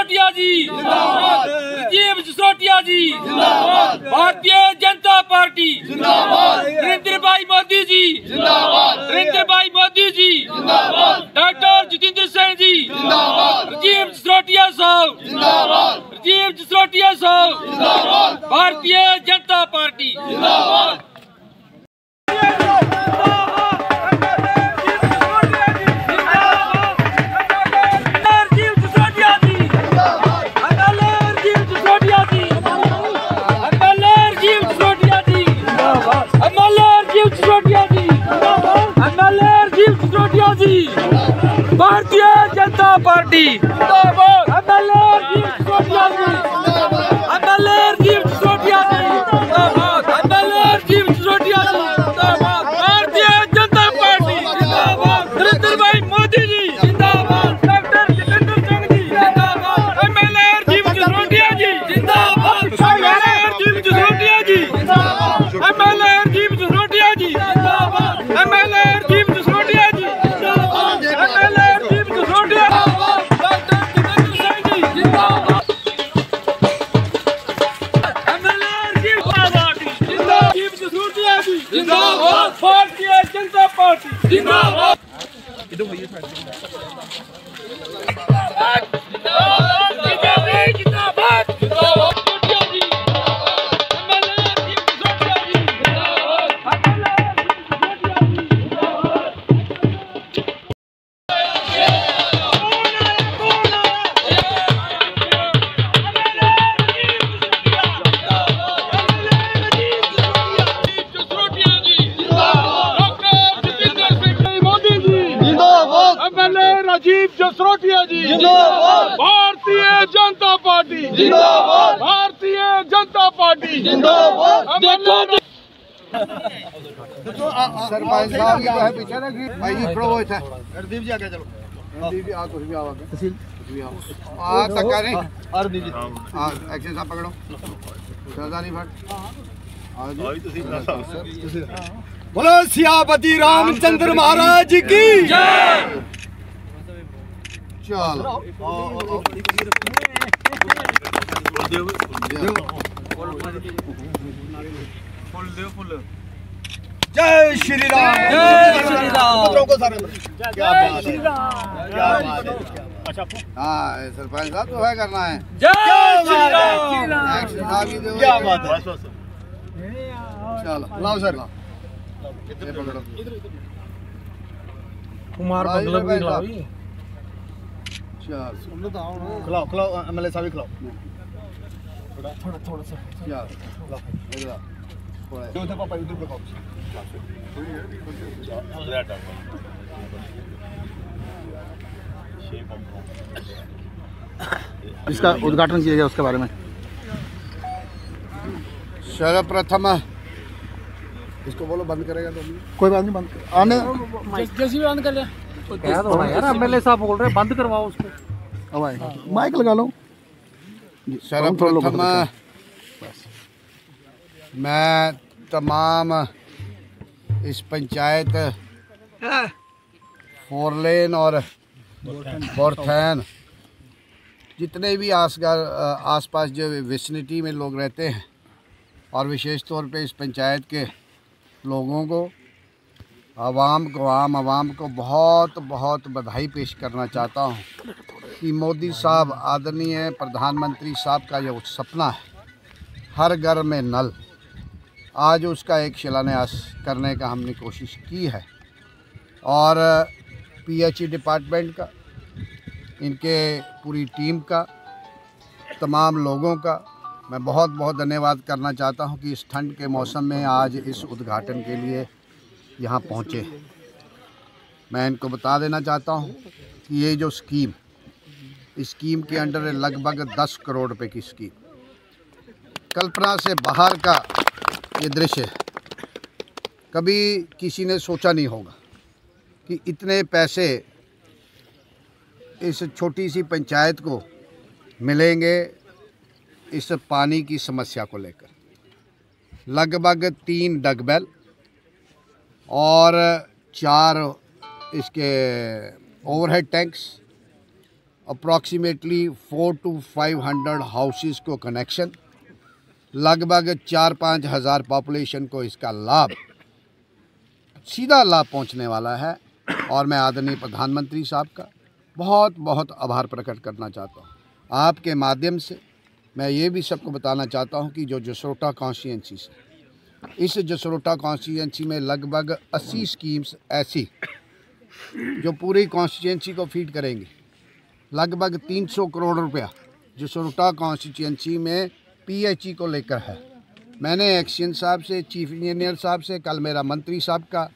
जसरोटिया जी जिंदाबाद, राजीव जसरोटिया जी जिंदाबाद, भारतीय जनता पार्टी जिंदाबाद, नरेंद्र भाई मोदी जी जिंदाबाद, नरेंद्र भाई मोदी जी जिंदाबाद, डॉक्टर जितेंद्र सिंह जी जिंदाबाद, राजीव जसरोटिया साहब जिंदाबाद, राजीव जसरोटिया साहब जिंदाबाद, भारतीय जनता पार्टी जिंदाबाद। भारतीय जनता पार्टी जिंदाबाद, एमएलए जसरोटिया जी जिंदाबाद, एमएलए जसरोटिया जी जिंदाबाद, एमएलए जसरोटिया जी जिंदाबाद, भारतीय जनता पार्टी जिंदाबाद, नरेंद्र भाई मोदी जी जिंदाबाद, डॉक्टर जितेंद्र सिंह जी जिंदाबाद, एमएलए जसरोटिया जी जिंदाबाद, एमएलए जसरोटिया जी जिंदाबाद, एमएलए जसरोटिया जी जिंदाबाद, एमएलए जसरोटिया जी जिंदाबाद, भारतीय जनता पार्टी जिंदाबाद। राजीव जसरोटिया जी जिंदाबाद, भारतीय जनता पार्टी जिंदाबाद, भारतीय जनता पार्टी जिंदाबाद। सरपंच साहब की तो है पीछे ना भाई जी खड़ो हो इधर, हरदीप जी आगे चलो, हरदीप जी आ कुछ भी आओ आगे, तहसील कुछ भी आओ आ तक नहीं हरदीप जी हां एक्शन साहब पकड़ो, सरदारी भट्ट आज तहसील बोलो सियापति रामचंद्र महाराज की जय। चलो जय श्री राम, जय श्री राम, जय श्री राम। हाँ सरपंच साहब तो है करना है, जय श्री राम, क्या बात है। चलो लाओ सर, कुमार बंगला भी लाओ, खिलाओ खिलाओ एमएलए साहब खिलाओ थोड़ा सा पापा उधर पे खाओ। इसका उद्घाटन किया गया उसके बारे में सर्वप्रथम इसको बोलो बंद करेगा तो कोई बात नहीं, बंद आने जैसे भी बंद कर ले यार, एमएलए साहब बोल रहे बंद करवाओ उसको, माइक लगा लो। सर्वप्रथम मैं तमाम इस पंचायत फोरलेन और बोरथैन जितने भी आसपास जो विसिनिटी में लोग रहते हैं और विशेष तौर पे इस पंचायत के लोगों को, आम आवाम को बहुत बहुत बधाई पेश करना चाहता हूँ कि मोदी साहब आदरणीय प्रधानमंत्री साहब का जो सपना है हर घर में नल, आज उसका एक शिलान्यास करने का हमने कोशिश की है। और पीएचई डिपार्टमेंट का, इनके पूरी टीम का, तमाम लोगों का मैं बहुत बहुत धन्यवाद करना चाहता हूं कि इस ठंड के मौसम में आज इस उद्घाटन के लिए यहां पहुंचे। मैं इनको बता देना चाहता हूं कि ये जो स्कीम, इस स्कीम के अंडर लगभग 10 करोड़ रुपए की स्कीम, कल्पना से बाहर का ये दृश्य है। कभी किसी ने सोचा नहीं होगा कि इतने पैसे इस छोटी सी पंचायत को मिलेंगे इस पानी की समस्या को लेकर। लगभग 3 डगबेल और 4 इसके overhead tanks approximately 400 to 500 houses को कनेक्शन, लगभग 4-5 हज़ार पॉपुलेशन को इसका लाभ, सीधा लाभ पहुंचने वाला है। और मैं आदरणीय प्रधानमंत्री साहब का बहुत बहुत आभार प्रकट करना चाहता हूं। आपके माध्यम से मैं ये भी सबको बताना चाहता हूं कि जो जसरोटा कॉन्स्टिट्यूंसी से, इस जसरोटा कॉन्स्टिट्यूंसी में लगभग 80 स्कीम्स ऐसी जो पूरी कॉन्स्टिट्यूंसी को फीड करेंगी। लगभग 300 करोड़ रुपया जसरोटा कॉन्स्टिट्यूंसी में PHE को लेकर है। मैंने एक्शन साहब से, चीफ इंजीनियर साहब से, कल मेरा मंत्री साहब का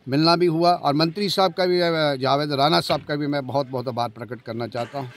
मिलना भी हुआ और मंत्री साहब का भी, जावेद राणा साहब का भी मैं बहुत बहुत आभार प्रकट करना चाहता हूं।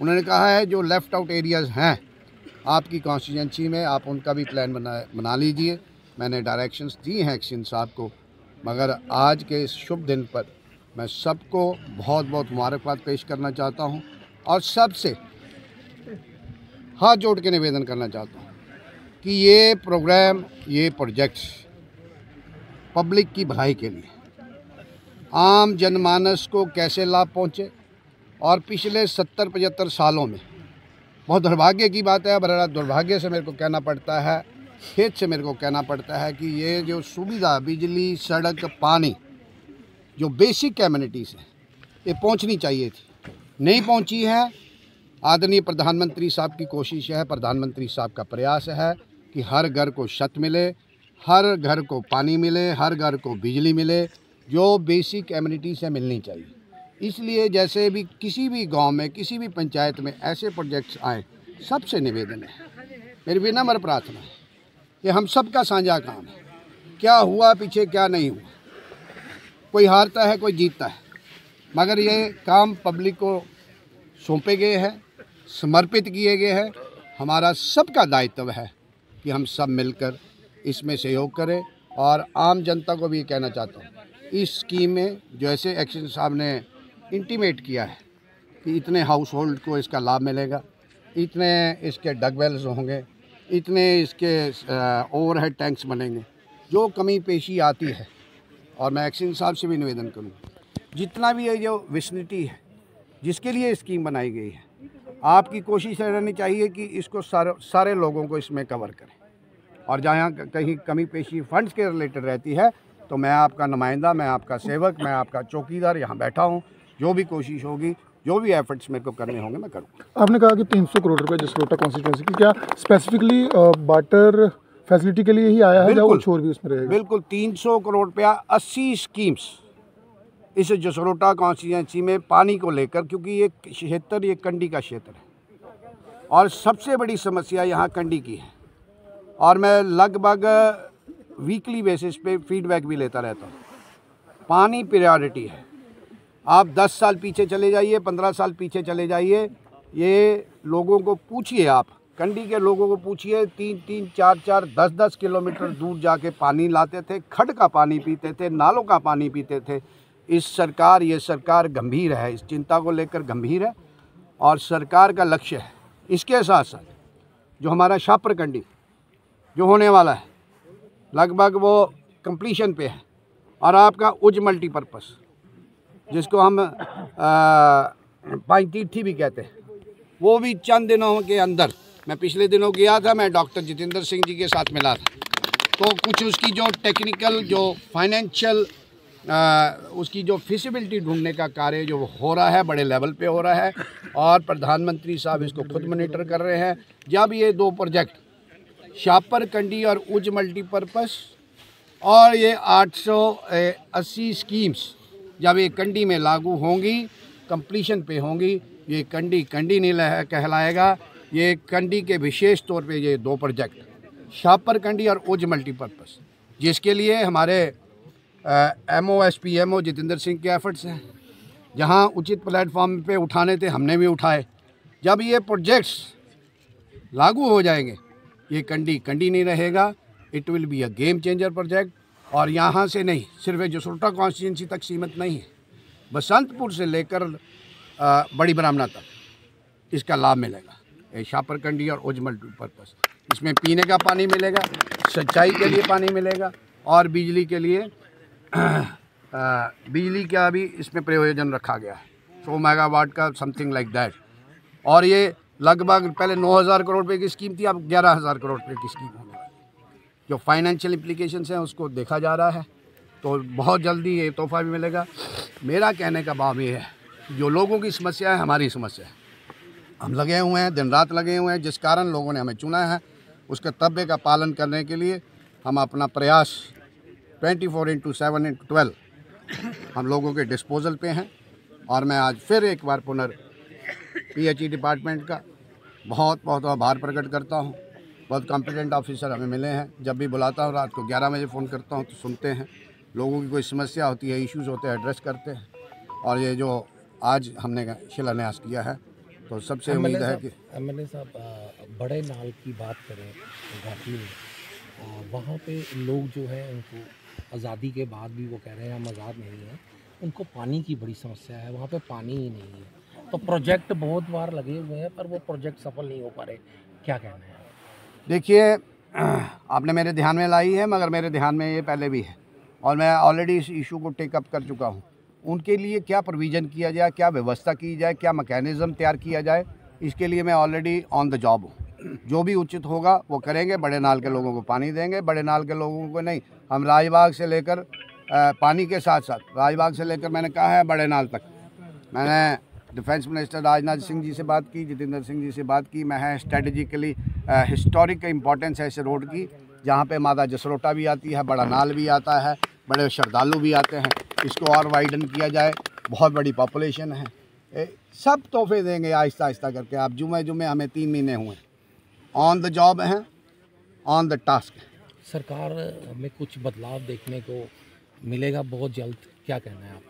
उन्होंने कहा है जो लेफ़्ट आउट एरियाज़ हैं आपकी कॉन्स्टिट्यूंसी में, आप उनका भी प्लान बना लीजिए। मैंने डायरेक्शंस दी हैं एक्शन साहब को, मगर आज के इस शुभ दिन पर मैं सबको बहुत बहुत मुबारकबाद पेश करना चाहता हूं और सबसे हाथ जोड़ के निवेदन करना चाहता हूं कि ये प्रोग्राम, ये प्रोजेक्ट्स पब्लिक की भलाई के लिए, आम जनमानस को कैसे लाभ पहुंचे। और पिछले 70-75 सालों में बहुत दुर्भाग्य की बात है, बड़ा दुर्भाग्य से मेरे को कहना पड़ता है, खेत से मेरे को कहना पड़ता है कि ये जो सुविधा, बिजली, सड़क, पानी, जो बेसिक कम्युनिटीज़ हैं, ये पहुंचनी चाहिए थी, नहीं पहुंची है। आदरणीय प्रधानमंत्री साहब की कोशिश है, प्रधानमंत्री साहब का प्रयास है कि हर घर को छत मिले, हर घर को पानी मिले, हर घर को बिजली मिले, जो बेसिक कम्युनिटी से मिलनी चाहिए। इसलिए जैसे भी किसी भी गांव में, किसी भी पंचायत में ऐसे प्रोजेक्ट्स आए, सबसे निवेदन है, मेरी विनम्र प्रार्थना है, ये हम सब का साझा काम है। क्या हुआ पीछे, क्या नहीं हुआ, कोई हारता है, कोई जीतता है, मगर ये काम पब्लिक को सौंपे गए हैं, समर्पित किए गए हैं। हमारा सबका दायित्व है कि हम सब मिलकर इसमें सहयोग करें। और आम जनता को भी ये कहना चाहता हूँ, इस स्कीम में जो ऐसे एक्शन साहब ने इंटीमेट किया है कि इतने हाउस होल्ड को इसका लाभ मिलेगा, इतने इसके डग वेल्स होंगे, इतने इसके ओवरहेड टैंक्स बनेंगे, जो कमी पेशी आती है। और मैं एक्शन साहब से भी निवेदन करूँगा, जितना भी ये जो विसिनिटी है जिसके लिए स्कीम बनाई गई है, आपकी कोशिश रहनी चाहिए कि इसको सारे लोगों को इसमें कवर करें। और जहाँ कहीं कमी पेशी फंड्स के रिलेटेड रहती है तो मैं आपका नुमाइंदा, मैं आपका सेवक, मैं आपका चौकीदार यहाँ बैठा हूँ। जो भी कोशिश होगी, जो भी एफर्ट्स मेरे को करने होंगे मैं करूँगा। आपने कहा कि 300 करोड़ रुपए जसरोटा कॉन्स्टिट्यूंसी की, क्या स्पेसिफिकली वाटर फैसिलिटी के लिए ही आया है या कुछ और भी उसमें रहेगा? बिल्कुल, 300 करोड़ रुपया, 80 स्कीम्स इस जसरोटा कॉन्स्टिट्यूंसी में पानी को लेकर, क्योंकि ये क्षेत्र, ये कंडी का क्षेत्र है और सबसे बड़ी समस्या यहाँ कंडी की है। और मैं लगभग वीकली बेसिस पे फीडबैक भी लेता रहता हूँ। पानी प्रायोरिटी है। आप 10 साल पीछे चले जाइए, 15 साल पीछे चले जाइए, ये लोगों को पूछिए, आप कंडी के लोगों को पूछिए, 3-3, 4-4, 10-10 किलोमीटर दूर जाके पानी लाते थे, खड का पानी पीते थे, नालों का पानी पीते थे। ये सरकार गंभीर है, इस चिंता को लेकर गंभीर है और सरकार का लक्ष्य है। इसके साथ साथ जो हमारा शाहपुर कंडी जो होने वाला है, लगभग वो कंप्लीशन पे है। और आपका उज मल्टीपर्पस, जिसको हम पांचतीर्थी भी कहते हैं, वो भी चंद दिनों के अंदर, मैं पिछले दिनों गया था, मैं डॉक्टर जितेंद्र सिंह जी के साथ मिला था, तो कुछ उसकी जो टेक्निकल, जो फाइनेंशियल, उसकी जो फिजिबिलिटी ढूंढने का कार्य जो हो रहा है, बड़े लेवल पे हो रहा है और प्रधानमंत्री साहब इसको खुद मॉनिटर कर रहे हैं। जब ये 2 प्रोजेक्ट शाहपुर कंडी और उज मल्टीपर्पस और ये 880 स्कीम्स जब ये कंडी में लागू होंगी, कंप्लीशन पे होंगी, ये कंडी नहीं कहलाएगा, ये कंडी के विशेष तौर पे ये 2 प्रोजेक्ट शाहपुर कंडी और उज मल्टीपर्पस, जिसके लिए हमारे MO जितेंद्र सिंह के एफर्ट्स हैं। जहां उचित प्लेटफॉर्म पे उठाने थे, हमने भी उठाए। जब ये प्रोजेक्ट्स लागू हो जाएंगे, ये कंडी नहीं रहेगा, it will be a game changer project. और यहाँ से नहीं, सिर्फ जसरोटा कॉन्स्टिट्यूंसी तक सीमित नहीं है, बसंतपुर से लेकर बड़ी ब्राह्मणा तक इसका लाभ मिलेगा। ये शाहपुर कंडी और उज मल्टीपर्पस, इसमें पीने का पानी मिलेगा, सिंचाई के लिए पानी मिलेगा और बिजली के लिए बिजली का भी इसमें प्रयोजन रखा गया है, 100 मेगावाट का, समथिंग लाइक दैट। और ये लगभग पहले 9,000 करोड़ रुपए की स्कीम थी, अब 11,000 करोड़ रुपए की स्कीम होने वाली। जो फाइनेंशियल इम्प्लीकेशंस हैं उसको देखा जा रहा है, तो बहुत जल्दी ये तोहफा भी मिलेगा। मेरा कहने का भाव ये है, जो लोगों की समस्या है हमारी समस्या है। हम लगे हुए हैं, दिन रात लगे हुए हैं, जिस कारण लोगों ने हमें चुना है उसके तब्बे का पालन करने के लिए हम अपना प्रयास 24/7/12 हम लोगों के डिस्पोजल पे हैं। और मैं आज फिर एक बार PHE डिपार्टमेंट का बहुत बहुत आभार प्रकट करता हूँ। बहुत कॉम्पिटेंट ऑफिसर हमें मिले हैं, जब भी बुलाता हूँ रात को 11 बजे फ़ोन करता हूँ तो सुनते हैं, लोगों की कोई समस्या होती है, इश्यूज़ होते हैं, एड्रेस करते हैं। और ये जो आज हमने शिलान्यास किया है तो सबसे उम्मीद है कि MLA साहब बड़े नाल की बात करें घाटी में, वहाँ पे लोग जो है उनको आज़ादी के बाद भी वो कह रहे हैं हम आज़ाद नहीं हैं, उनको पानी की बड़ी समस्या है, वहाँ पे पानी ही नहीं है। तो प्रोजेक्ट बहुत बार लगे हुए हैं पर वो प्रोजेक्ट सफल नहीं हो पा रहे, क्या कहना है? देखिए, आपने मेरे ध्यान में लाई है, मगर मेरे ध्यान में ये पहले भी है और मैं ऑलरेडी इस इशू को टेकअप कर चुका हूँ। उनके लिए क्या प्रोविज़न किया जाए, क्या व्यवस्था की जाए, क्या मैकेनिज़्म तैयार किया जाए, इसके लिए मैं ऑलरेडी ऑन द जॉब हूँ। जो भी उचित होगा वो करेंगे। बड़े नाल के लोगों को पानी देंगे, बड़े नाल के लोगों को नहीं। हम राजबाग से लेकर पानी के साथ साथ राजबाग से लेकर मैंने कहा है बड़े नाल तक। मैंने डिफेंस मिनिस्टर राजनाथ सिंह जी से बात की, जितेंद्र सिंह जी से बात की। मैं है स्ट्रेटजिकली हिस्टोरिक इम्पोर्टेंस है इस रोड की, जहाँ पे माता जसरोटा भी आती है, बड़ा नाल भी आता है, बड़े श्रद्धालु भी आते हैं। इसको और वाइडन किया जाए, बहुत बड़ी पॉपुलेशन है। सब तोहफे देंगे आहिस्ता आहिस्ता करके। आप जुमे हमें 3 महीने हुए, ऑन द जॉब हैं, ऑन द टास्क। सरकार में कुछ बदलाव देखने को मिलेगा बहुत जल्द, क्या कहना है आपका?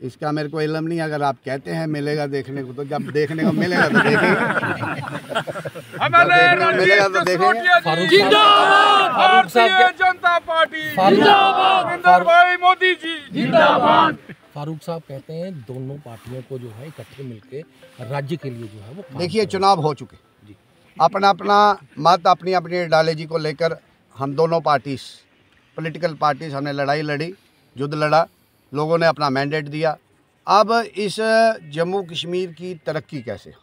इसका मेरे को इल्म नहीं, अगर आप कहते हैं मिलेगा देखने को, तो जब देखने को मिलेगा तो देखेंगे। मिलेगा तो देखेंगे। जिंदाबाद भारतीय जनता पार्टी, जिंदाबाद नरेंद्र भाई मोदी जी, जिंदाबाद। फारूक साहब कहते हैं दोनों पार्टियों को जो है इकट्ठे मिलके राज्य के लिए जो है वो देखिए, चुनाव हो चुके, अपना अपना मत अपनी अपनी आइडियोलॉजी को लेकर हम दोनों पार्टीज, पॉलिटिकल पार्टीज, हमने लड़ाई लड़ी, युद्ध लड़ा, लोगों ने अपना मैंडेट दिया। अब इस जम्मू कश्मीर की तरक्की कैसे हो,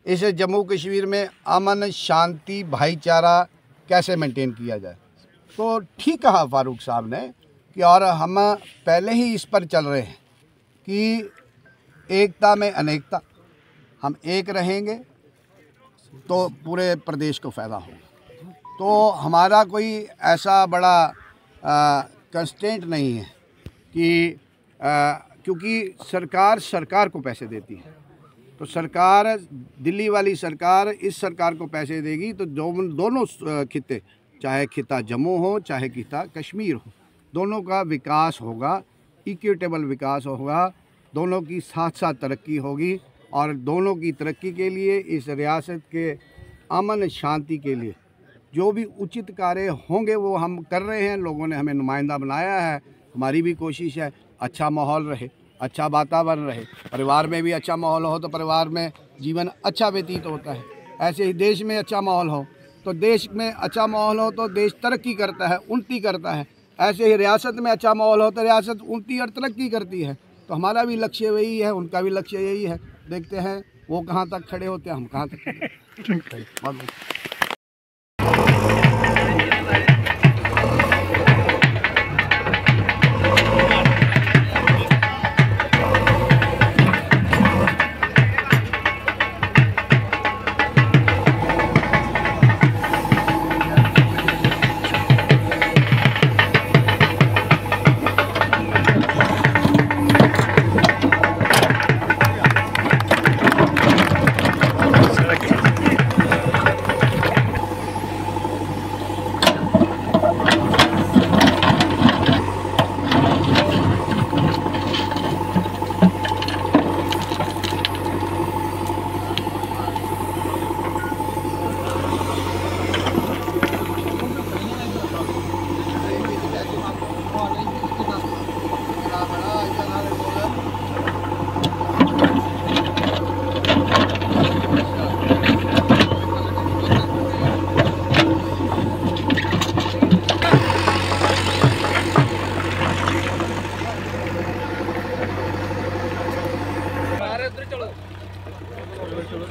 इस जम्मू कश्मीर में अमन शांति भाईचारा कैसे मेंटेन किया जाए, तो ठीक कहा फारूक साहब ने कि और हम पहले ही इस पर चल रहे हैं कि एकता में अनेकता, हम एक रहेंगे तो पूरे प्रदेश को फ़ायदा होगा। तो हमारा कोई ऐसा बड़ा कंस्टेंट नहीं है कि क्योंकि सरकार को पैसे देती है, तो सरकार, दिल्ली वाली सरकार इस सरकार को पैसे देगी तो दोनों खित्ते, चाहे खिता जम्मू हो चाहे खिता कश्मीर हो, दोनों का विकास होगा, इक्विटेबल विकास होगा, दोनों की साथ साथ तरक्की होगी। और दोनों की तरक्की के लिए, इस रियासत के अमन शांति के लिए जो भी उचित कार्य होंगे वो हम कर रहे हैं। लोगों ने हमें नुमाइंदा बनाया है, हमारी भी कोशिश है अच्छा माहौल रहे, अच्छा वातावरण रहे, परिवार में भी अच्छा माहौल हो तो परिवार में जीवन अच्छा व्यतीत होता है। ऐसे ही देश में अच्छा माहौल हो तो देश में अच्छा माहौल हो तो देश तरक्की करता है, उन्नति करता है। ऐसे ही रियासत में अच्छा माहौल हो तो रियासत उन्नति और तरक्की करती है। तो हमारा भी लक्ष्य वही है, उनका भी लक्ष्य यही है। देखते हैं वो कहाँ तक खड़े होते हैं, हम कहाँ तक खड़े। चलो